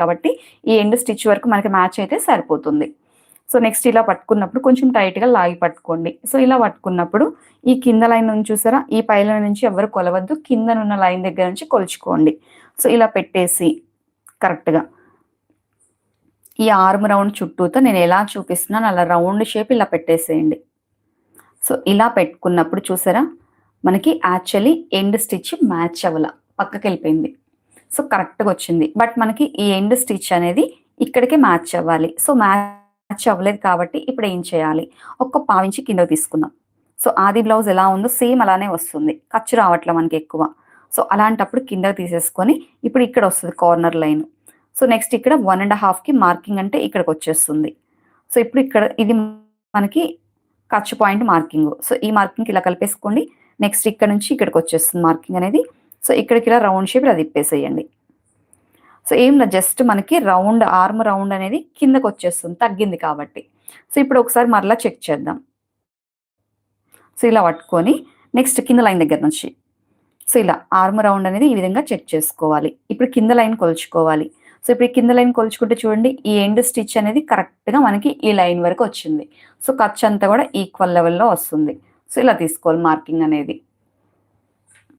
కాబట్టి ఈ end stitch వరకు మనకి మ్యాచ్ అయితే సరిపోతుంది. సో నెక్స్ట్ ఇలా పట్టుకున్నప్పుడు కొంచెం టైట్‌గా లాగి పట్టుకోండి. సో ఇలా పట్టుకున్నప్పుడు ఈ కింద లైన్ ఉంది చూసారా? ఈ పై లైన్ నుంచి ఎవ్వరు కొలవద్దు. కిందనున్న లైన్ దగ్గర నుంచి కొలుచుకోండి. సో ఇలా పెట్టేసి కరెక్ట్‌గా ఈ ఆర్మ్ రౌండ్ చుట్టూతో నేను ఎలా చూపిస్తున్నానో అలా రౌండ్ షేప్ ఇలా పెట్టేసేయండి. సో ఇలా పెట్టుకున్నప్పుడు చూసారా? మనకి యాక్చువల్లీ ఎండ్ స్టిచ్ మ్యాచ్ అవ్వల. పక్కకెళ్ళిపోయింది. సో కరెక్ట్‌గా వచ్చింది. బట్ మనకి ఈ ఎండ్ స్టిచ్ అనేది ఇక్కడికే మ్యాచ్ అవ్వాలి. సో మ్యాచ్ అవ్వలేదు కాబట్టి ఇప్పుడు ఏం చేయాలి? ఒక్క పావించి కిందకి తీసుకుందాం. సో ఆది బ్లౌజ్ ఎలా ఉందో సేమ్ అలానే వస్తుంది. ఖర్చు రావట్లే మనకి ఎక్కువ. సో అలాంటప్పుడు కిందకి తీసేసుకొని ఇప్పుడు ఇక్కడ వస్తది కార్నర్ లైన్. సో నెక్స్ట్ ఇక్కడ 1 ½ మార్కింగ్ అంటే ఇక్కడికి వచ్చేస్తుంది. సో ఇప్పుడు ఇక్కడ ఇది మనకి ఖర్చు పాయింట్ మార్కింగ్. సో ఈ మార్కింగ్‌కి ఇలా కలిపేసుకోండి. నెక్స్ట్ ఇక్కడ నుంచి ఇక్కడికి వచ్చేస్తుంది మార్కింగ్ అనేది. సో ఇక్కడికి ఇలా రౌండ్ షేప్ ఇలా తిప్పేసేయండి. సో ఏం లేదు జస్ట్ మనకి రౌండ్ ఆర్మ్ రౌండ్ అనేది కిందకి వచ్చేస్తుంది తగ్గింది కాబట్టి. సో ఇప్పుడు ఒకసారి మరలా చెక్ చేద్దాం. సో ఇలా పట్టుకొని నెక్స్ట్ కింద లైన్ దగ్గర నుంచి సో ఇలా ఆర్మ్ రౌండ్ అనేది ఈ విధంగా చెక్ చేసుకోవాలి. ఇప్పుడు కింద లైన్ కొలుచుకోవాలి. సో ఇప్పుడు ఈ కింద లైన్ కొలుచుకుంటే చూడండి ఈ ఎండ్ స్టిచ్ అనేది కరెక్ట్‌గా మనకి ఈ లైన్ వరకు వచ్చింది. సో ఖర్చు అంతా కూడా ఈక్వల్ లెవెల్‌లో వస్తుంది. సో ఇలా తీసుకోవాలి మార్కింగ్ అనేది.